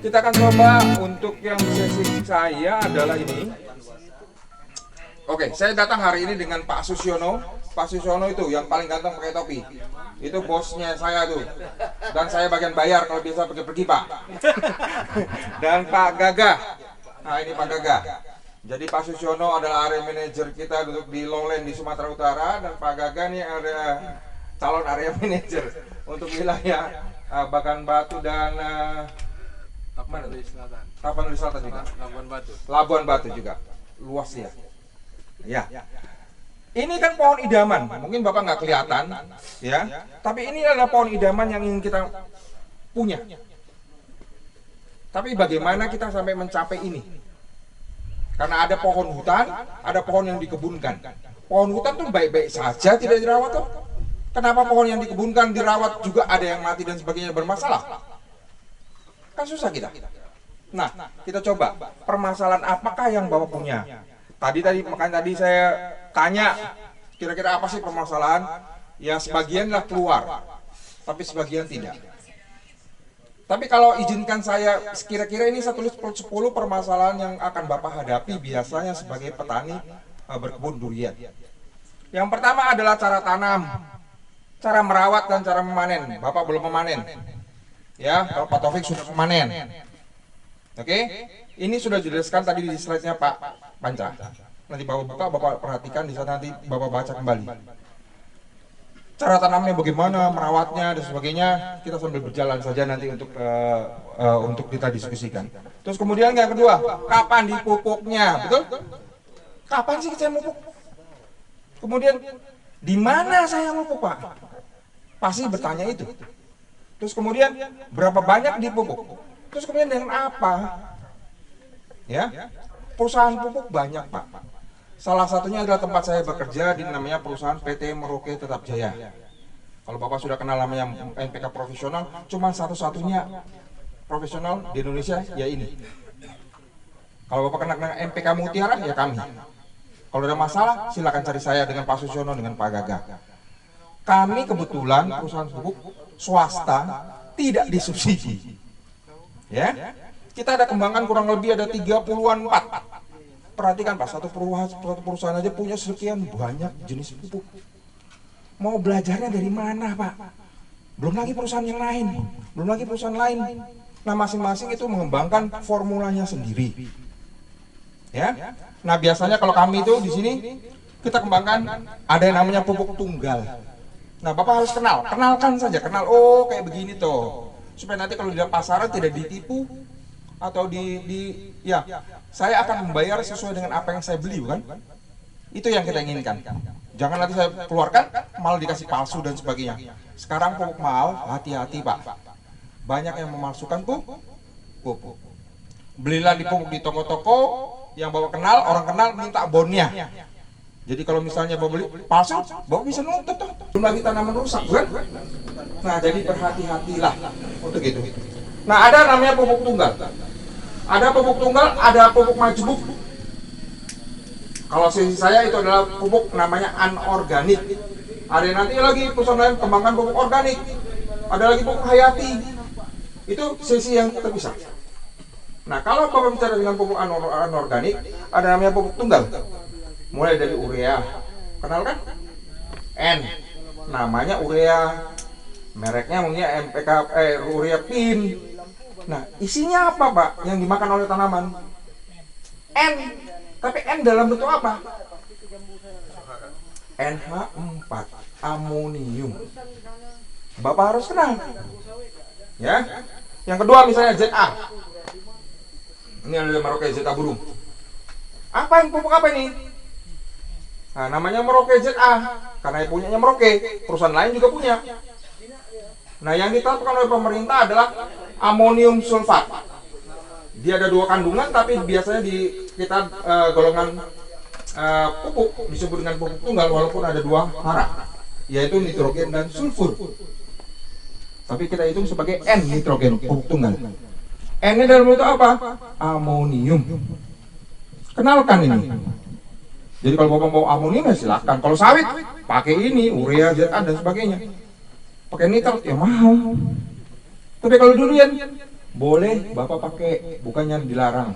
Kita akan coba untuk yang sesi saya adalah ini. Oke, saya datang hari ini dengan Pak Susyono. Pak Susyono itu yang paling ganteng pakai topi. Itu bosnya saya tuh. Dan saya bagian bayar kalau biasa pergi-pergi Pak. Dan Pak Gagah. Nah ini Pak Gagah. Jadi Pak Susyono adalah area manager kita duduk di Lowland di Sumatera Utara. Dan Pak Gagah nih ada calon area manager untuk wilayah Bagan Batu dan Tapanuli Selatan. Tapanuli Selatan juga. Labuan Batu. Labuan Batu juga. Luas ya. Ya. Ini kan pohon idaman. Mungkin Bapak nggak kelihatan, ya. Tapi ini adalah pohon idaman yang ingin kita punya. Tapi bagaimana kita sampai mencapai ini? Karena ada pohon hutan, ada pohon yang dikebunkan. Pohon hutan tuh baik-baik saja, tidak dirawat tuh. Kenapa pohon yang dikebunkan dirawat juga ada yang mati dan sebagainya bermasalah? Kan susah kita. Nah, kita coba permasalahan apakah yang Bapak punya. Makanya tadi saya tanya kira-kira apa sih permasalahan? Ya sebagian lah keluar, tapi sebagian tidak. Tapi kalau izinkan saya kira-kira ini saya tulis 10 permasalahan yang akan Bapak hadapi biasanya sebagai petani berkebun durian. Yang pertama adalah cara tanam, cara merawat dan cara memanen. Bapak belum memanen. Ya, kalau Pak Taufik sudah memanen. Oke, ini sudah dijelaskan tadi di slide-nya Pak Panca. Nanti Bapak buka, Bapak perhatikan di sana, nanti Bapak baca kembali. Cara tanamnya bagaimana, merawatnya dan sebagainya, kita sambil berjalan saja nanti untuk kita diskusikan. Terus kemudian yang kedua, kapan dipupuknya, betul? Kapan sih saya mupuk? Kemudian di mana saya mupuk Pak? Pasti bertanya itu. Terus kemudian berapa banyak dipupuk? Terus kemudian dengan apa? Ya, perusahaan pupuk banyak Pak. Salah satunya adalah tempat saya bekerja di namanya perusahaan PT Merauke Tetap Jaya. Kalau Bapak sudah kenal namanya NPK profesional, cuma satu-satunya profesional di Indonesia ya ini. Kalau Bapak kenal NPK Mutiara ya kami. Kalau ada masalah silakan cari saya dengan Pak Susyono dengan Pak Gagah. Kami kebetulan perusahaan pupuk swasta tidak disubsidi. Ya. Kita ada kembangkan kurang lebih ada 30-an 4. Perhatikan Pak, satu perusahaan aja punya sekian banyak jenis pupuk. Mau belajarnya dari mana Pak? Belum lagi perusahaan yang lain, belum lagi perusahaan lain. Nah masing-masing itu mengembangkan formulanya sendiri. Ya. Nah biasanya kalau kami itu di sini kita kembangkan ada yang namanya pupuk tunggal. Nah Bapak harus kenalkan saja, oh kayak begini tuh. Supaya nanti kalau di pasaran tidak ditipu atau ya saya akan membayar sesuai dengan apa yang saya beli bukan? Itu yang kita inginkan. Jangan nanti saya keluarkan malah dikasih palsu dan sebagainya. Sekarang pupuk mahal, hati-hati Pak. Banyak yang memalsukan pupuk. Belilah di pupuk di toko-toko yang Bapak kenal, orang kenal minta bonnya. Jadi kalau misalnya Bapak beli palsu, Bapak bisa nuntut tuh. Belum lagi tanaman rusak bukan? Nah jadi berhati-hatilah untuk itu. Nah ada namanya pupuk tunggal. Ada pupuk tunggal, ada pupuk majemuk. Kalau sisi saya itu adalah pupuk namanya anorganik. Ada nanti lagi perusahaan lain kembangkan pupuk organik. Ada lagi pupuk hayati. Itu sisi yang terpisah. Nah kalau Bapak bicara dengan pupuk anorganik, ada namanya pupuk tunggal. Mulai dari urea, kenal kan? N, namanya urea. Mereknya mungkin MPK, urea PIN. Nah, isinya apa Pak yang dimakan oleh tanaman? N. Tapi N dalam bentuk apa? NH4, amonium. Bapak harus kenal. Ya. Yang kedua misalnya ZA. Ini adalah Merauke ZA burung. Apa yang pupuk apa ini? Nah, namanya Merauke ZA karena punyanya Merauke, perusahaan lain juga punya. Nah, yang ditetapkan oleh pemerintah adalah amonium sulfat. Dia ada 2 kandungan, tapi biasanya di kita golongan pupuk disebut dengan pupuk tunggal walaupun ada 2 hara, yaitu nitrogen dan sulfur. Tapi kita hitung sebagai N nitrogen pupuk tunggal. N-nya dalam bentuk apa? Amonium. Kenalkan ini. Jadi kalau Bapak mau amonium ya silakan. Kalau sawit pakai ini, urea, ZA dan sebagainya. Pakai nitrat ya mahal. Tapi kalau durian Boleh Bapak pakai, bukannya dilarang.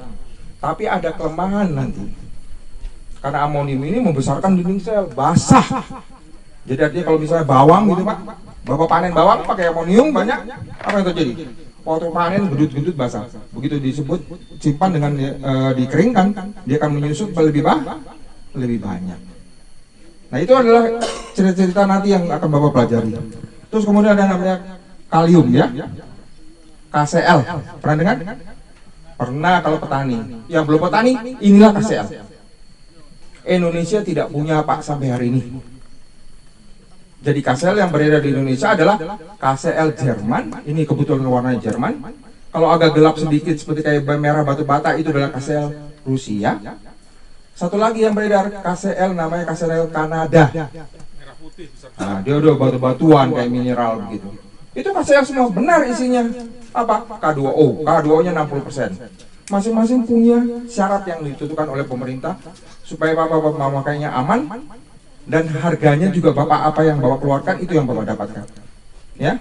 Tapi ada kelemahan nanti. Karena amonium ini membesarkan dinding sel, basah. Jadi artinya kalau misalnya bawang gitu Pak, Bapak panen bawang pakai amonium banyak, apa yang terjadi? Waktu panen gedut-gedut basah. Begitu disebut simpan dengan dikeringkan, dia akan menyusut lebih banyak. Nah itu adalah cerita-cerita nanti yang akan Bapak pelajari. Terus kemudian ada namanya kalium ya, KCl. Pernah dengar? Pernah kalau petani. Yang belum petani, inilah KCl. Indonesia tidak punya Pak sampai hari ini. Jadi KCl yang beredar di Indonesia adalah KCl Jerman. Ini kebetulan warnanya Jerman. Kalau agak gelap sedikit seperti kayak merah batu bata itu adalah KCl Rusia. Satu lagi yang beredar KCl namanya KCl Kanada. Nah, dia udah batu-batuan kayak mineral begitu. Itu KCl semua benar isinya. Apa? K2O. K2O-nya 60%. Masing-masing punya syarat yang ditentukan oleh pemerintah supaya Bapak memakainya aman dan harganya juga Bapak apa yang Bapak keluarkan itu yang Bapak dapatkan. Ya.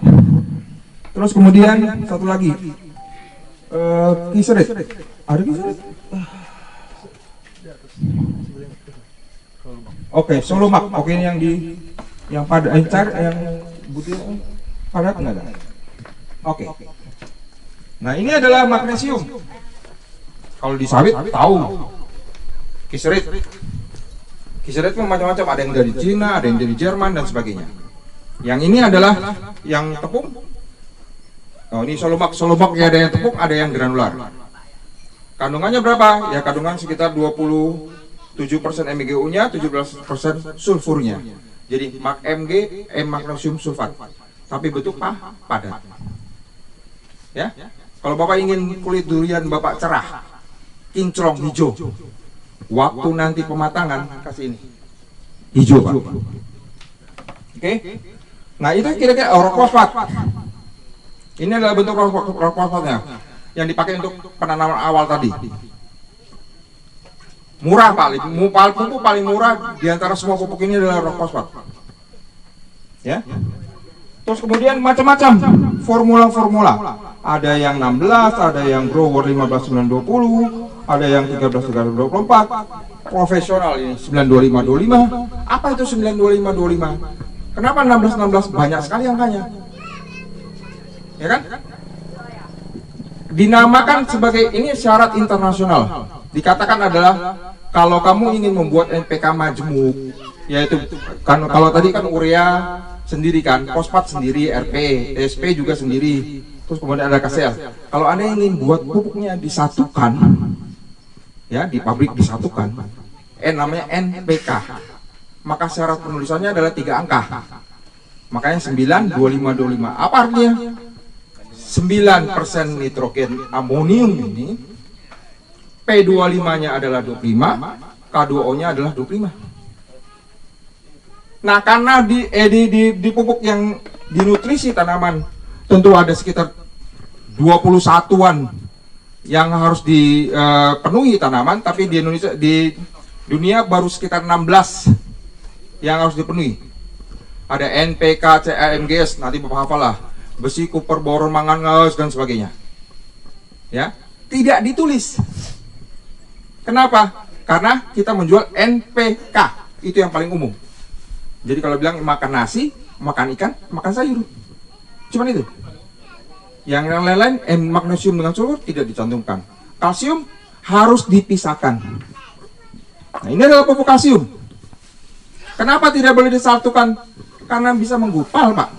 Terus kemudian satu lagi kiserit. Ada kiserit? Oke, solumak. Oke, ini yang pada yang butir padat enggak ada. Oke. Nah, ini adalah magnesium. Kalau di sawit tahu kiserit. Kiserit macam-macam, ada yang dari Cina, ada yang dari Jerman dan sebagainya. Yang ini adalah yang tepung. Oh, ini solumak ya, ada yang tepung, ada yang granular. Kandungannya berapa? Ya kandungan sekitar 27% MgO-nya, 17% sulfurnya. Jadi magnesium sulfat. Tapi bentuk padat. Ya. Kalau Bapak ingin kulit durian Bapak cerah, kinclong hijau, waktu nanti pematangan kasih ini hijau Pak. Oke. Nah itu kira-kira rok fosfat. Ini adalah bentuk rok fosfatnya yang dipakai untuk penanaman awal tadi. Murah Pak, pupuk paling murah di antara semua pupuk ini adalah rok fosfat. Ya. Terus kemudian macam-macam formula-formula. Ada yang 16, ada yang grower 15920, ada yang 13324, profesional ini 92525. Apa itu 92525? Kenapa 1616 banyak sekali angkanya? Ya kan? Dinamakan sebagai ini syarat internasional. Dikatakan adalah kalau kamu ingin membuat NPK majemuk, yaitu kan kalau tadi kan urea sendiri kan, fosfat sendiri, RP, TSP juga sendiri. Terus kemudian ada KCl. Kalau Anda ingin buat pupuknya disatukan, ya di pabrik disatukan, namanya NPK. Maka syarat penulisannya adalah 3 angka. Makanya 92525. Apa artinya? 9% nitrogen amonium ini, P25-nya adalah 25, K2O-nya adalah 25. Nah, karena di pupuk yang dinutrisi tanaman tentu ada sekitar 21-an yang harus dipenuhi tanaman, tapi di Indonesia, di dunia baru sekitar 16 yang harus dipenuhi. Ada NPK, Ca, MGS, nanti Bapak hafal lah, besi, koper, boron, manganese dan sebagainya. Ya, tidak ditulis. Kenapa? Karena kita menjual NPK, itu yang paling umum. Jadi kalau bilang makan nasi, makan ikan, makan sayur, cuman itu. Yang lain-lain, magnesium dengan sulfur tidak dicantumkan. Kalsium harus dipisahkan. Nah, ini adalah pupuk kalsium. Kenapa tidak boleh disatukan? Karena bisa menggupal, Pak.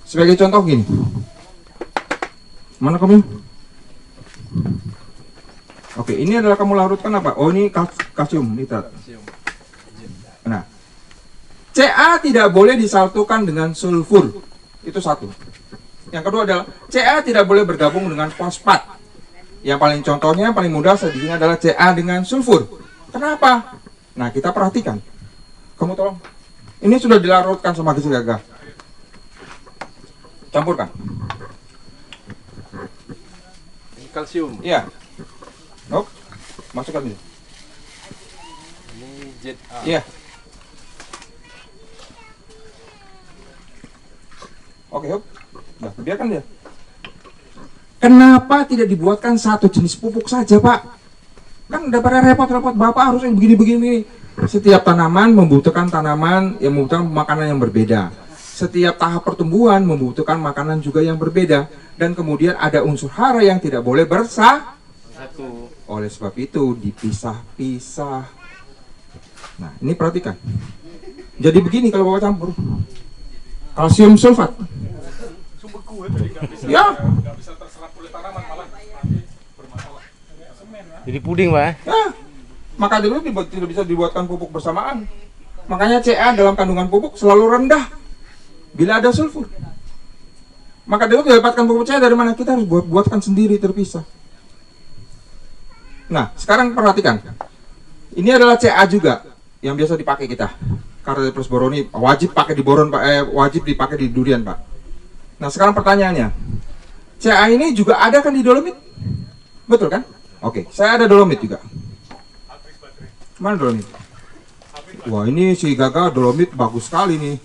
Sebagai contoh gini. Mana kamu? Oke, ini adalah kamu larutkan apa? Oh, ini kalsium nitrat. Nah, Ca tidak boleh disatukan dengan sulfur. Itu satu. Yang kedua adalah Ca tidak boleh bergabung dengan fosfat. Yang paling contohnya, paling mudah sedihnya adalah Ca dengan sulfur. Kenapa? Nah, kita perhatikan. Kamu tolong. Ini sudah dilarutkan sama gizi gagah. Campurkan. Ini kalsium. Iya. Hop. Masukkan ini. Ini ZA. Iya. Oke, hop. Nah, biarkan dia. Kenapa tidak dibuatkan satu jenis pupuk saja, Pak? Kan daripada repot-repot Bapak harus yang begini-begini. Setiap tanaman membutuhkan makanan yang berbeda. Setiap tahap pertumbuhan membutuhkan makanan juga yang berbeda. Dan kemudian ada unsur hara yang tidak boleh Satu. oleh sebab itu dipisah-pisah. Nah, ini perhatikan. Jadi begini kalau Bapak campur. Kalsium sulfat. Ya. Jadi puding, Pak. Ya. Maka dulu tidak bisa dibuatkan pupuk bersamaan. Makanya Ca dalam kandungan pupuk selalu rendah bila ada sulfur. Maka dulu didapatkan pupuk Ca dari mana? Kita harus buatkan sendiri terpisah. Nah, sekarang perhatikan. Ini adalah Ca juga yang biasa dipakai kita. Karena plus boroni wajib pakai di boron, Pak. Wajib dipakai di durian, Pak. Nah, sekarang pertanyaannya. Ca ini juga ada kan di dolomit? Betul kan? Oke, saya ada dolomit juga. Mana dolomit? Wah, ini si Gaga dolomit bagus sekali nih.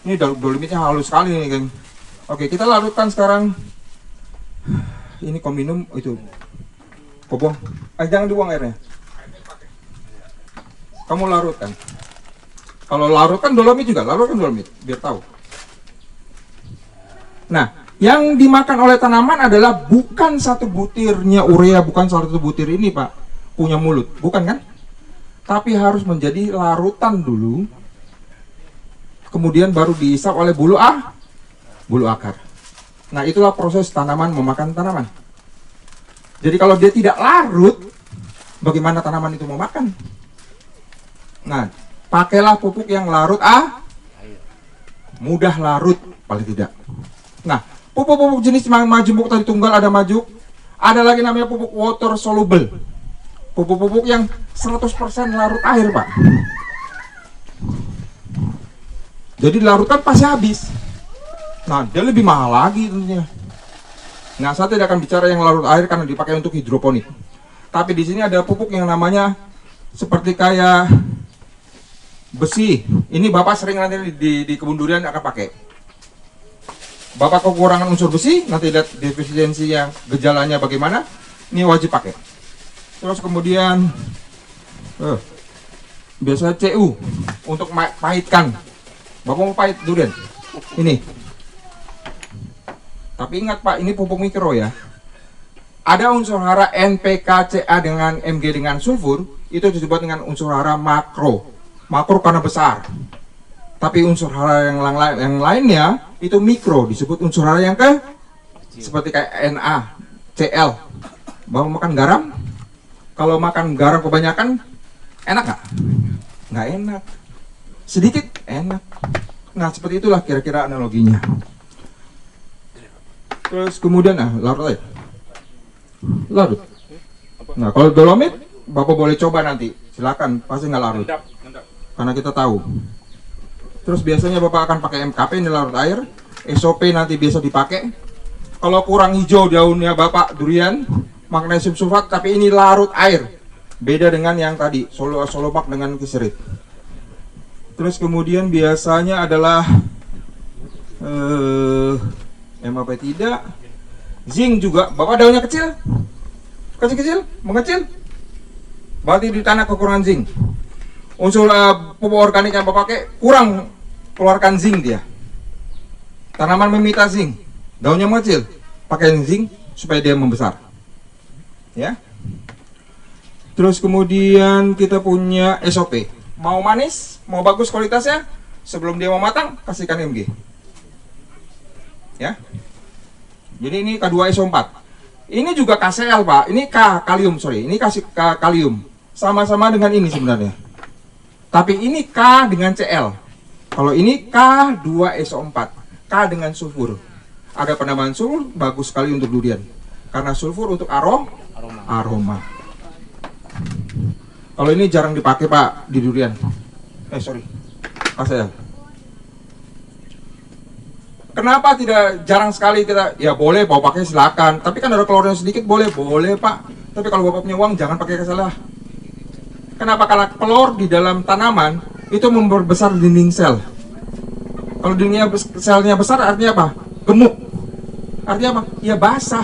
Ini dolomitnya halus sekali nih, geng. Oke, kita larutkan sekarang. Ini kau minum itu. Kau buang. Jangan dibuang airnya. Kamu larutkan. Kalau larutkan dolomit juga, larutkan dolomit biar tahu. Nah, yang dimakan oleh tanaman adalah bukan satu butirnya urea, bukan satu butir ini, Pak, punya mulut, bukan kan? Tapi harus menjadi larutan dulu, kemudian baru diisap oleh bulu akar. Nah, itulah proses tanaman memakan tanaman. Jadi kalau dia tidak larut, bagaimana tanaman itu mau makan? Nah, pakailah pupuk yang larut mudah larut paling tidak. Nah, pupuk-pupuk jenis majemuk tadi tunggal ada majuk, ada lagi namanya pupuk water soluble. Pupuk-pupuk yang 100% larut air, Pak. Jadi larutan pasti habis. Nah, dia lebih mahal lagi tentunya. Nah, saya tidak akan bicara yang larut air karena dipakai untuk hidroponik. Tapi di sini ada pupuk yang namanya seperti kayak besi. Ini Bapak sering nanti di kebun durian akan pakai. Bapak kekurangan unsur besi, nanti lihat defisiensinya, gejalanya bagaimana. Ini wajib pakai. Terus kemudian biasa CU untuk pahitkan. Bapak mau pahit durian. Ini. Tapi ingat, Pak, ini pupuk mikro ya. Ada unsur hara NPK, Ca dengan Mg dengan sulfur, itu disebut dengan unsur hara makro. Makro karena besar. Tapi unsur hara yang lainnya itu mikro, disebut unsur hara yang seperti kayak Na, Cl. Bapak makan garam? Kalau makan garam kebanyakan enak nggak? Nggak enak. Sedikit enak. Nah, seperti itulah kira-kira analoginya. Terus kemudian larut aja. Larut. Nah, kalau dolomit Bapak boleh coba nanti. Silakan, pasti nggak larut. Karena kita tahu. Terus biasanya Bapak akan pakai MKP ini larut air. SOP nanti biasa dipakai. Kalau kurang hijau daunnya Bapak durian, magnesium sulfat, tapi ini larut air. Beda dengan yang tadi, solomak dengan kiserit. Terus kemudian biasanya adalah MAP tidak. Zinc juga. Bapak daunnya kecil? Kecil-kecil? Mengecil? Berarti di tanah kekurangan zinc. Unsur pupuk organik yang Bapak pakai kurang keluarkan zinc dia. Tanaman meminta zinc, daunnya mengecil, pakai zinc supaya dia membesar. Ya. Terus kemudian kita punya SOP. Mau manis, mau bagus kualitasnya, sebelum dia mau matang kasihkan Mg. Ya. Jadi ini K2SO4. Ini juga KCl, Pak. Ini kalium, sorry. Ini kasih kalium. Sama-sama dengan ini sebenarnya. Tapi ini K dengan Cl. Kalau ini K2SO4, K dengan sulfur. Ada penambahan sulfur, bagus sekali untuk durian. Karena sulfur untuk aroma. Kalau ini jarang dipakai, Pak, di durian. Sorry. KCl. Kenapa tidak jarang sekali kita? Ya boleh, bawa pakai silakan. Tapi kan ada klornya sedikit, boleh, Pak. Tapi kalau Bapak punya uang, jangan pakai KCl. Kenapa? Karena klor di dalam tanaman itu memperbesar dinding sel. Kalau dindingnya selnya besar artinya apa? Gemuk. Artinya apa? Ya basah.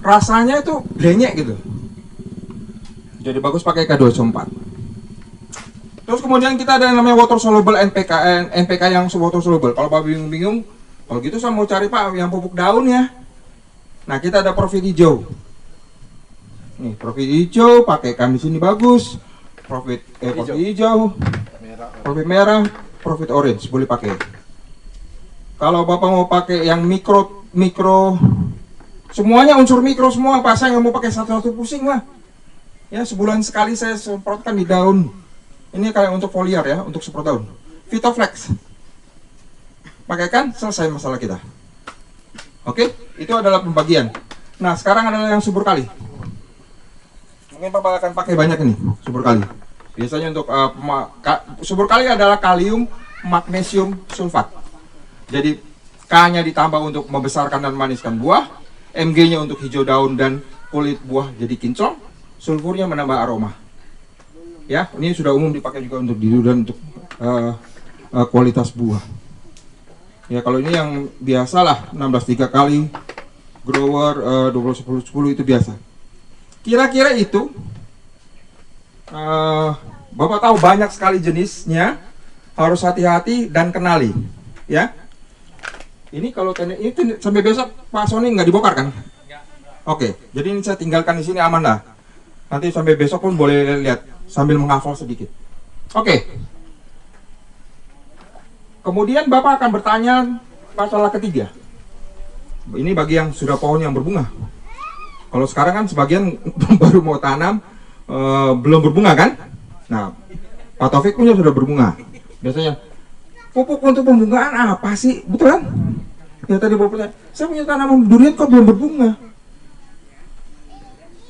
rasanya itu blenyek gitu. Jadi bagus pakai K2SO4. Terus kemudian kita ada yang namanya water soluble NPK, NPK yang water soluble. Kalau Bapak bingung-bingung, kalau gitu saya mau cari Pak yang pupuk daun ya. Nah, kita ada Profit hijau. Nih, Profit hijau pakaikan di sini bagus. Profit hijau, Profit merah, Profit orange boleh pakai. Kalau Bapak mau pakai yang mikro semuanya unsur mikro semua, Pak, saya nggak mau pakai satu-satu pusing lah. Ya, sebulan sekali saya semprotkan di daun. Ini kayak untuk foliar ya, untuk semprot daun. Vitoflex. Pakaikan, selesai masalah kita. Oke, itu adalah pembagian. Nah, sekarang adalah yang subur kali. Mungkin Bapak akan pakai banyak ini, subur kali. Biasanya untuk subur kali adalah kalium, magnesium, sulfat. Jadi K-nya ditambah untuk membesarkan dan maniskan buah, Mg-nya untuk hijau daun dan kulit buah jadi kinclong, sulfurnya menambah aroma. Ya, ini sudah umum dipakai juga untuk didu dan untuk kualitas buah. Ya, kalau ini yang biasa lah 16-3 kali grower 20-10-10 itu biasa. Kira-kira itu Bapak tahu banyak sekali jenisnya, harus hati-hati dan kenali ya. Ini kalau ini sampai besok Pak Sony nggak dibongkar kan? Oke, jadi ini saya tinggalkan di sini aman lah. Nanti sampai besok pun boleh lihat sambil menghafal sedikit. Oke. Kemudian Bapak akan bertanya masalah ketiga. Ini bagi yang sudah pohon yang berbunga. Kalau sekarang kan sebagian baru mau tanam belum berbunga kan? Nah, Pak Taufik punya sudah berbunga. Biasanya pupuk untuk pembungaan apa sih? Betul kan? Ya tadi Bapak tanya, saya punya tanaman durian kok belum berbunga.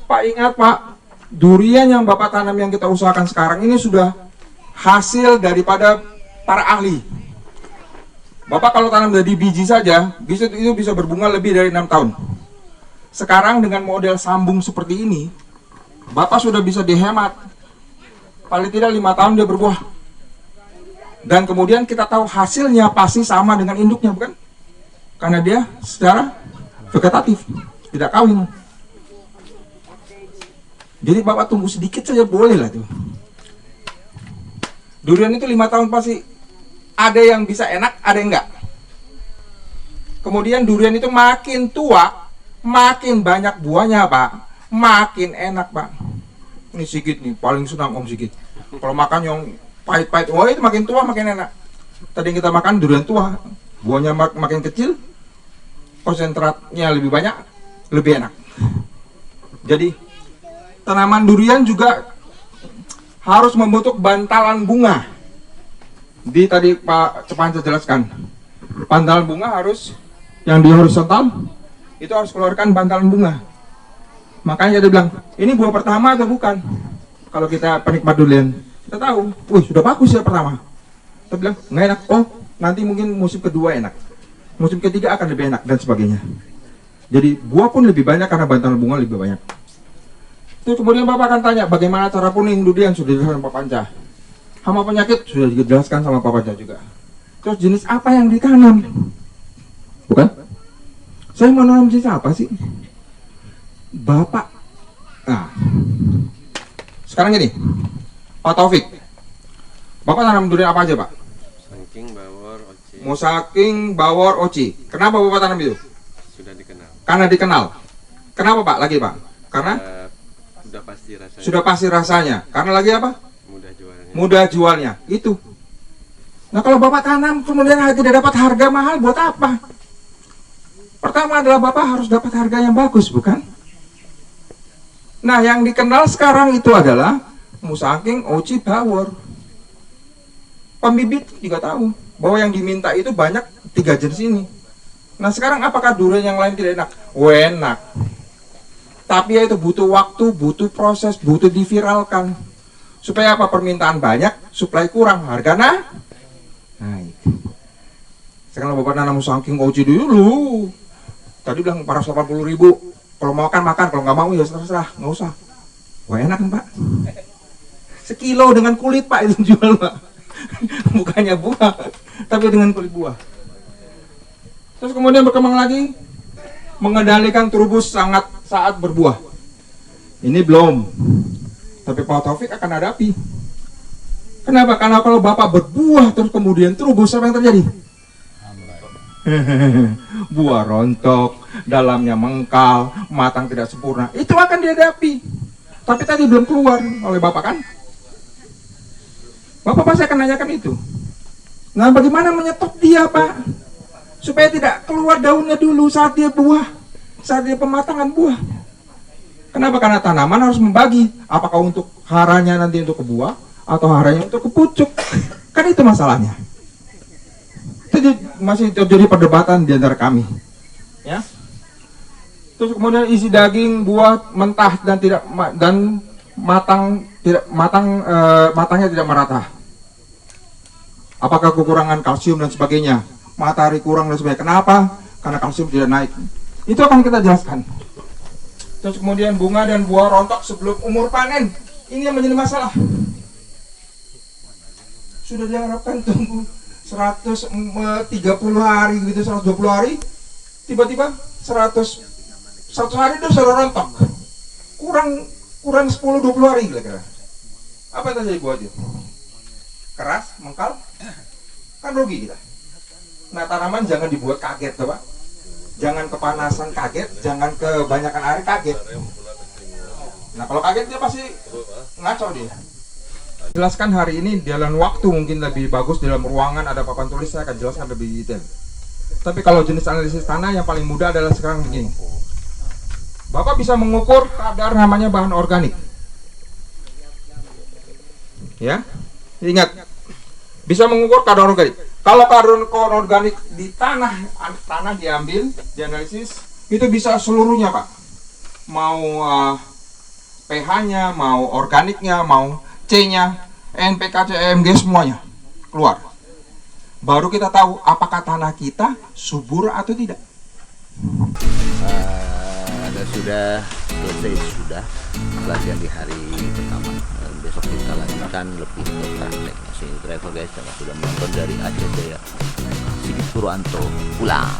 Pak ingat Pak, durian yang Bapak tanam yang kita usahakan sekarang ini sudah hasil daripada para ahli. Bapak kalau tanam dari biji saja, itu bisa berbunga lebih dari 6 tahun. Sekarang dengan model sambung seperti ini, Bapak sudah bisa dihemat. Paling tidak 5 tahun dia berbuah. Dan kemudian kita tahu hasilnya pasti sama dengan induknya, bukan? Karena dia secara vegetatif, tidak kawin. Jadi Bapak tunggu sedikit saja boleh lah tuh. Durian itu 5 tahun pasti ada yang bisa enak, ada yang enggak. Kemudian durian itu makin tua, makin banyak buahnya Pak, makin enak Pak. Ini Sigit nih, paling senang Om Sigit. Kalau makan yang pahit-pahit, wah itu makin tua makin enak. Tadi kita makan durian tua, buahnya makin kecil, konsentratnya lebih banyak, lebih enak. Jadi tanaman durian juga harus membentuk bantalan bunga. Di tadi Pak Cepanca jelaskan, bantalan bunga harus yang di horizontal itu harus keluarkan bantalan bunga. Makanya dia bilang, ini buah pertama atau bukan? Kalau kita penikmat durian, kita tahu, wih sudah bagus ya pertama. Kita bilang, nggak enak. Oh, nanti mungkin musim kedua enak, musim ketiga akan lebih enak dan sebagainya. Jadi buah pun lebih banyak karena bantalan bunga lebih banyak. Terus kemudian Bapak akan tanya, bagaimana cara pruning durian? Sudah dijelaskan Pak Panca. Hama penyakit sudah dijelaskan sama Pak Panca juga. Terus jenis apa yang ditanam? Bukan? Saya mau nanam jenis apa sih? Bapak. Nah, sekarang gini, Pak Taufik, Bapak tanam durian apa aja Pak? Saking, bawor, oci. Mosaking, bawor, oci. Kenapa Bapak tanam itu? Sudah dikenal. Karena dikenal. Kenapa Pak? Lagi Pak? Karena sudah pasti rasanya. sudah pasti rasanya. Karena lagi apa? Mudah jualnya. Mudah jualnya. Itu. Nah kalau Bapak tanam kemudian tidak dapat harga mahal, buat apa? Pertama adalah Bapak harus dapat harga yang bagus, bukan? Nah yang dikenal sekarang itu adalah Mosaking, oci, bawor. Pembibit juga tahu bahwa yang diminta itu banyak 3 jenis ini. Nah sekarang apakah durian yang lain tidak enak? Enak. Tapi ya itu butuh waktu, butuh proses, butuh diviralkan. Supaya apa? Permintaan banyak, supply kurang, harga naik. Sekarang Bapak nanam Mosaking, oci dulu. Tadi bilang 480.000. Kalau mau makan, kalau nggak mau ya terserah, nggak usah. Wah enak kan Pak? Sekilo dengan kulit Pak itu jual Pak. Bukannya buah, tapi dengan kulit buah. Terus kemudian berkembang lagi mengendalikan trubus saat berbuah. Ini belum. Tapi Pak Taufik akan hadapi. Kenapa? Karena kalau Bapak berbuah terus kemudian trubus, apa yang terjadi? Buah rontok, dalamnya mengkal, matang tidak sempurna. Itu akan dihadapi. Tapi tadi belum keluar oleh Bapak kan? Bapak pasti akan nanyakan itu. Nah, bagaimana menyetop dia, Pak? Supaya tidak keluar daunnya dulu saat dia buah, saat dia pematangan buah. Kenapa? Karena tanaman harus membagi. Apakah untuk haranya nanti untuk ke buah atau haranya untuk ke pucuk? Kan itu masalahnya. Itu masih terjadi perdebatan di antara kami. Ya. Terus kemudian isi daging, buah mentah dan tidak matangnya tidak merata. Apakah kekurangan kalsium dan sebagainya? Matahari kurang dan sebagainya. Kenapa? Karena kalsium tidak naik. Itu akan kita jelaskan. Terus kemudian bunga dan buah rontok sebelum umur panen. Ini yang menjadi masalah. Sudah diharapkan tunggu 130 hari gitu, 120 hari. Tiba-tiba 100 hari itu sudah rontok. Kurang 10-20 hari kira-kira. Apa yang terjadi buah itu? Keras, mengkal, kan rugi kita. Nah, tanaman jangan dibuat kaget, Pak. Jangan kepanasan kaget, jangan kebanyakan air kaget. Nah, kalau kaget dia pasti ngaco dia. Jelaskan hari ini dalam waktu mungkin lebih bagus, dalam ruangan ada papan tulis, saya akan jelaskan lebih detail. Tapi kalau jenis analisis tanah yang paling mudah adalah sekarang begini. Bapak bisa mengukur kadar namanya bahan organik. Ya, ingat, bisa mengukur kadar organik. Kalau kadar organik di tanah diambil, dianalisis, itu bisa seluruhnya, Pak. Mau pH-nya, mau organiknya, mau C-nya, NPK, CMG, semuanya keluar. Baru kita tahu apakah tanah kita subur atau tidak. Sudah selesai pelatihan di hari pertama. Besok kita lanjutkan lebih ke praktek. Sini driver guys, sudah menonton dari Aceh Jaya. Sigit Purwanto pulang.